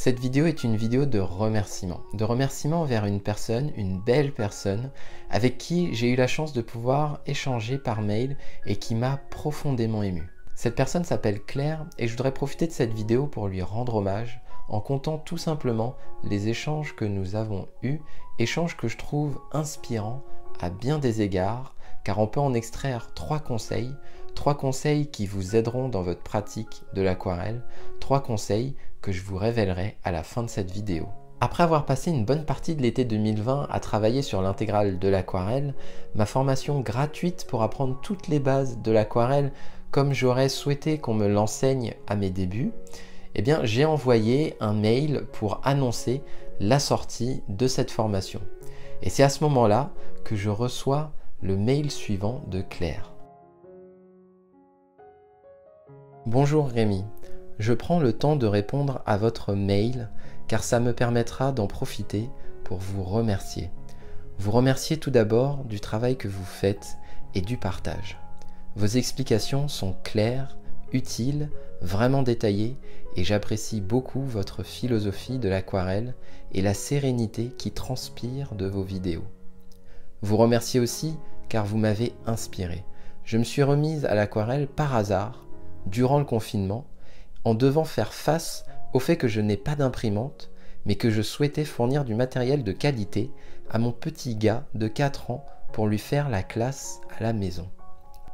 Cette vidéo est une vidéo de remerciement envers une personne, une belle personne, avec qui j'ai eu la chance de pouvoir échanger par mail et qui m'a profondément ému. Cette personne s'appelle Claire et je voudrais profiter de cette vidéo pour lui rendre hommage en comptant tout simplement les échanges que nous avons eus, échanges que je trouve inspirants à bien des égards, car on peut en extraire trois conseils qui vous aideront dans votre pratique de l'aquarelle, 3 conseils que je vous révélerai à la fin de cette vidéo. Après avoir passé une bonne partie de l'été 2020 à travailler sur l'intégrale de l'aquarelle, ma formation gratuite pour apprendre toutes les bases de l'aquarelle comme j'aurais souhaité qu'on me l'enseigne à mes débuts, eh bien j'ai envoyé un mail pour annoncer la sortie de cette formation. Et c'est à ce moment-là que je reçois le mail suivant de Claire. Bonjour Rémi, je prends le temps de répondre à votre mail car ça me permettra d'en profiter pour vous remercier. Vous remercier tout d'abord du travail que vous faites et du partage. Vos explications sont claires, utiles, vraiment détaillées et j'apprécie beaucoup votre philosophie de l'aquarelle et la sérénité qui transpire de vos vidéos. Vous remercier aussi car vous m'avez inspiré. Je me suis remise à l'aquarelle par hasard durant le confinement, en devant faire face au fait que je n'ai pas d'imprimante, mais que je souhaitais fournir du matériel de qualité à mon petit gars de 4 ans pour lui faire la classe à la maison.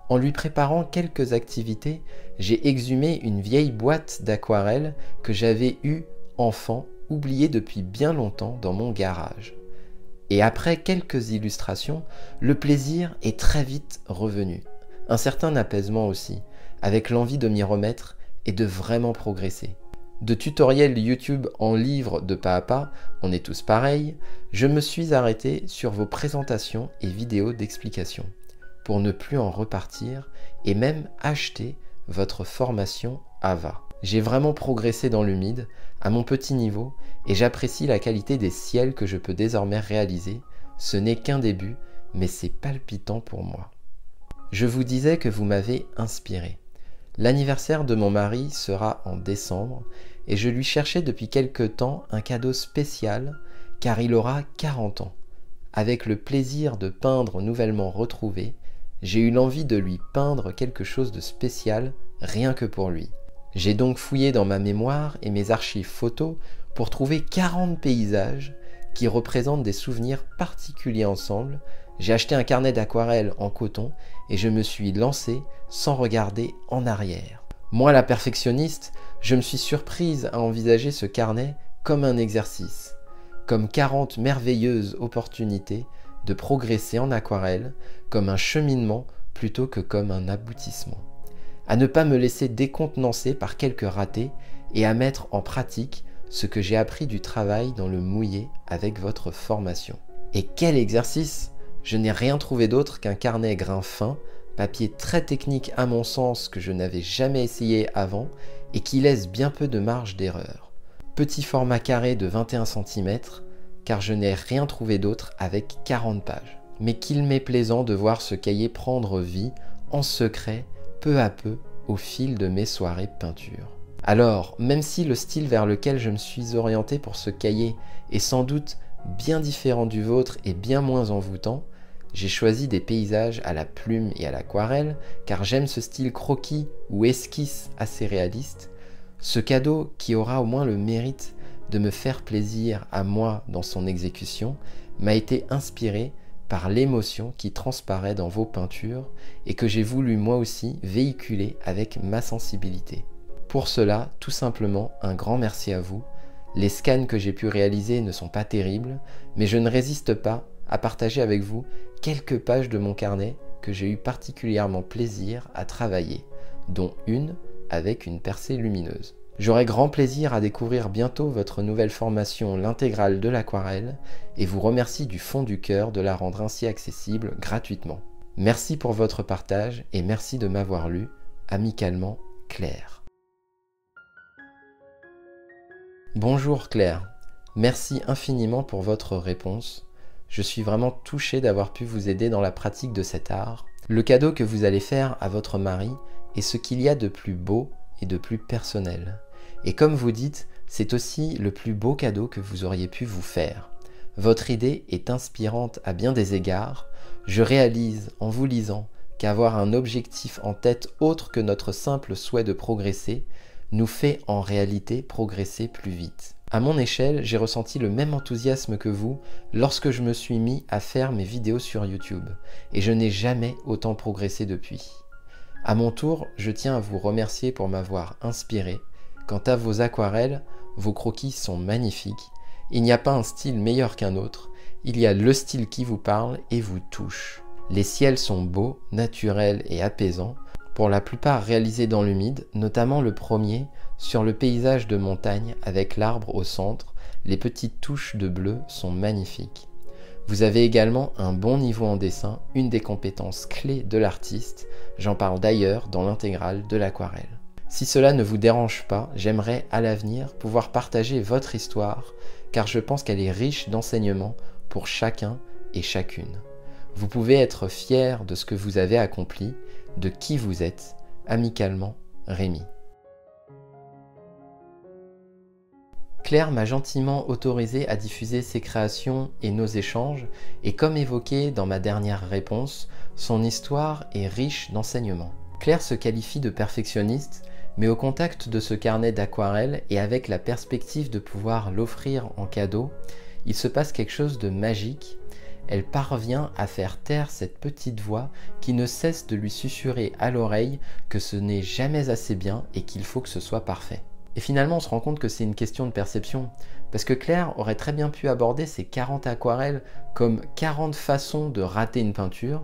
En lui préparant quelques activités, j'ai exhumé une vieille boîte d'aquarelle que j'avais eue enfant, oubliée depuis bien longtemps dans mon garage. Et après quelques illustrations, le plaisir est très vite revenu. Un certain apaisement aussi, avec l'envie de m'y remettre et de vraiment progresser. De tutoriels YouTube en livre de pas à pas, on est tous pareils, je me suis arrêté sur vos présentations et vidéos d'explication, pour ne plus en repartir et même acheter votre formation AVA. J'ai vraiment progressé dans l'humide, à mon petit niveau, et j'apprécie la qualité des ciels que je peux désormais réaliser. Ce n'est qu'un début, mais c'est palpitant pour moi. Je vous disais que vous m'avez inspiré. L'anniversaire de mon mari sera en décembre et je lui cherchais depuis quelque temps un cadeau spécial car il aura 40 ans. Avec le plaisir de peindre nouvellement retrouvé, j'ai eu l'envie de lui peindre quelque chose de spécial rien que pour lui. J'ai donc fouillé dans ma mémoire et mes archives photos pour trouver 40 paysages qui représentent des souvenirs particuliers ensemble. J'ai acheté un carnet d'aquarelle en coton et je me suis lancé sans regarder en arrière. Moi, la perfectionniste, je me suis surprise à envisager ce carnet comme un exercice, comme 40 merveilleuses opportunités de progresser en aquarelle, comme un cheminement plutôt que comme un aboutissement. À ne pas me laisser décontenancer par quelques ratés et à mettre en pratique ce que j'ai appris du travail dans le mouillé avec votre formation. Et quel exercice! Je n'ai rien trouvé d'autre qu'un carnet grain fin, papier très technique à mon sens que je n'avais jamais essayé avant et qui laisse bien peu de marge d'erreur. Petit format carré de 21 cm, car je n'ai rien trouvé d'autre avec 40 pages. Mais qu'il m'est plaisant de voir ce cahier prendre vie en secret, peu à peu, au fil de mes soirées peinture. Alors, même si le style vers lequel je me suis orienté pour ce cahier est sans doute bien différent du vôtre et bien moins envoûtant, j'ai choisi des paysages à la plume et à l'aquarelle car j'aime ce style croquis ou esquisse assez réaliste. Ce cadeau qui aura au moins le mérite de me faire plaisir à moi dans son exécution m'a été inspiré par l'émotion qui transparaît dans vos peintures et que j'ai voulu moi aussi véhiculer avec ma sensibilité. Pour cela, tout simplement, un grand merci à vous. Les scans que j'ai pu réaliser ne sont pas terribles, mais je ne résiste pas à partager avec vous quelques pages de mon carnet que j'ai eu particulièrement plaisir à travailler, dont une avec une percée lumineuse. J'aurai grand plaisir à découvrir bientôt votre nouvelle formation, l'intégrale de l'aquarelle, et vous remercie du fond du cœur de la rendre ainsi accessible gratuitement. Merci pour votre partage et merci de m'avoir lu. Amicalement, Claire. Bonjour Claire, merci infiniment pour votre réponse. Je suis vraiment touché d'avoir pu vous aider dans la pratique de cet art. Le cadeau que vous allez faire à votre mari est ce qu'il y a de plus beau et de plus personnel. Et comme vous dites, c'est aussi le plus beau cadeau que vous auriez pu vous faire. Votre idée est inspirante à bien des égards. Je réalise en vous lisant qu'avoir un objectif en tête autre que notre simple souhait de progresser nous fait en réalité progresser plus vite. À mon échelle, j'ai ressenti le même enthousiasme que vous lorsque je me suis mis à faire mes vidéos sur YouTube, et je n'ai jamais autant progressé depuis. À mon tour, je tiens à vous remercier pour m'avoir inspiré. Quant à vos aquarelles, vos croquis sont magnifiques. Il n'y a pas un style meilleur qu'un autre, il y a le style qui vous parle et vous touche. Les ciels sont beaux, naturels et apaisants, pour la plupart réalisés dans l'humide, notamment le premier sur le paysage de montagne avec l'arbre au centre. Les petites touches de bleu sont magnifiques. Vous avez également un bon niveau en dessin, une des compétences clés de l'artiste. J'en parle d'ailleurs dans l'intégrale de l'aquarelle. Si cela ne vous dérange pas, j'aimerais à l'avenir pouvoir partager votre histoire, car je pense qu'elle est riche d'enseignements pour chacun et chacune. Vous pouvez être fier de ce que vous avez accompli, de qui vous êtes. Amicalement, Rémi. Claire m'a gentiment autorisé à diffuser ses créations et nos échanges, et comme évoqué dans ma dernière réponse, son histoire est riche d'enseignements. Claire se qualifie de perfectionniste, mais au contact de ce carnet d'aquarelle et avec la perspective de pouvoir l'offrir en cadeau, il se passe quelque chose de magique. Elle parvient à faire taire cette petite voix qui ne cesse de lui susurrer à l'oreille que ce n'est jamais assez bien et qu'il faut que ce soit parfait. Et finalement, on se rend compte que c'est une question de perception, parce que Claire aurait très bien pu aborder ces 40 aquarelles comme 40 façons de rater une peinture,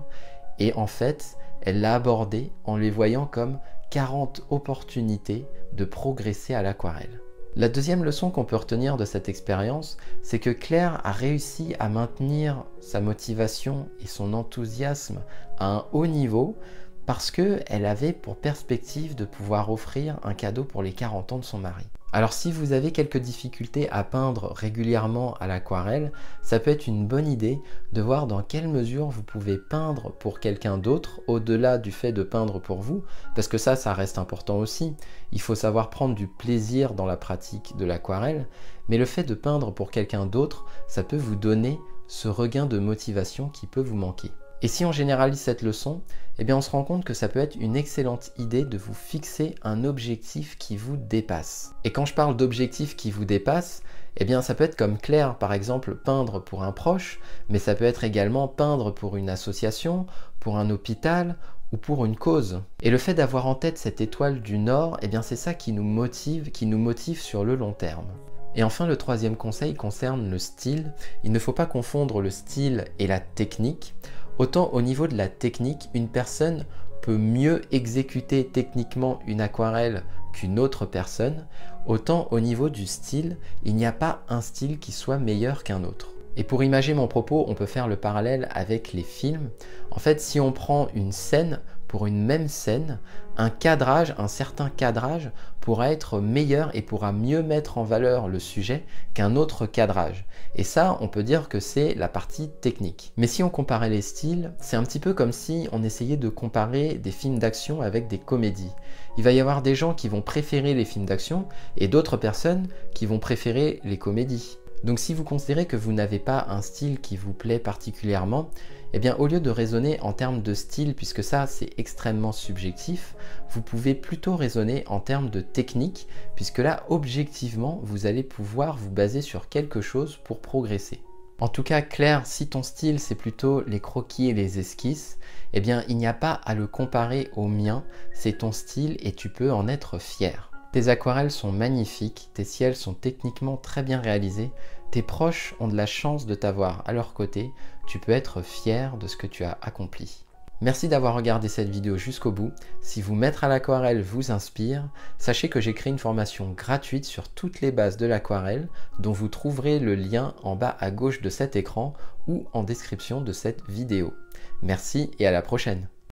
et en fait, elle l'a abordé en les voyant comme 40 opportunités de progresser à l'aquarelle. La deuxième leçon qu'on peut retenir de cette expérience, c'est que Claire a réussi à maintenir sa motivation et son enthousiasme à un haut niveau parce qu'elle avait pour perspective de pouvoir offrir un cadeau pour les 40 ans de son mari. Alors si vous avez quelques difficultés à peindre régulièrement à l'aquarelle, ça peut être une bonne idée de voir dans quelle mesure vous pouvez peindre pour quelqu'un d'autre, au-delà du fait de peindre pour vous, parce que ça reste important aussi. Il faut savoir prendre du plaisir dans la pratique de l'aquarelle, mais le fait de peindre pour quelqu'un d'autre, ça peut vous donner ce regain de motivation qui peut vous manquer. Et si on généralise cette leçon, eh bien on se rend compte que ça peut être une excellente idée de vous fixer un objectif qui vous dépasse. Et quand je parle d'objectif qui vous dépasse, eh bien ça peut être comme Claire, par exemple, peindre pour un proche, mais ça peut être également peindre pour une association, pour un hôpital ou pour une cause. Et le fait d'avoir en tête cette étoile du Nord, eh bien c'est ça qui nous motive sur le long terme. Et enfin, le troisième conseil concerne le style. Il ne faut pas confondre le style et la technique. Autant au niveau de la technique, une personne peut mieux exécuter techniquement une aquarelle qu'une autre personne, autant au niveau du style, il n'y a pas un style qui soit meilleur qu'un autre. Et pour imager mon propos, on peut faire le parallèle avec les films. En fait, si on prend une scène, pour une même scène, un certain cadrage pourra être meilleur et pourra mieux mettre en valeur le sujet qu'un autre cadrage. Et ça, on peut dire que c'est la partie technique. Mais si on comparait les styles, c'est un petit peu comme si on essayait de comparer des films d'action avec des comédies. Il va y avoir des gens qui vont préférer les films d'action et d'autres personnes qui vont préférer les comédies. Donc si vous considérez que vous n'avez pas un style qui vous plaît particulièrement, eh bien au lieu de raisonner en termes de style, puisque ça c'est extrêmement subjectif, vous pouvez plutôt raisonner en termes de technique, puisque là objectivement vous allez pouvoir vous baser sur quelque chose pour progresser. En tout cas Claire, si ton style c'est plutôt les croquis et les esquisses, eh bien il n'y a pas à le comparer au mien, c'est ton style et tu peux en être fier. Tes aquarelles sont magnifiques, tes ciels sont techniquement très bien réalisés, tes proches ont de la chance de t'avoir à leur côté, tu peux être fier de ce que tu as accompli. Merci d'avoir regardé cette vidéo jusqu'au bout. Si vous mettre à l'aquarelle vous inspire, sachez que j'ai créé une formation gratuite sur toutes les bases de l'aquarelle dont vous trouverez le lien en bas à gauche de cet écran ou en description de cette vidéo. Merci et à la prochaine.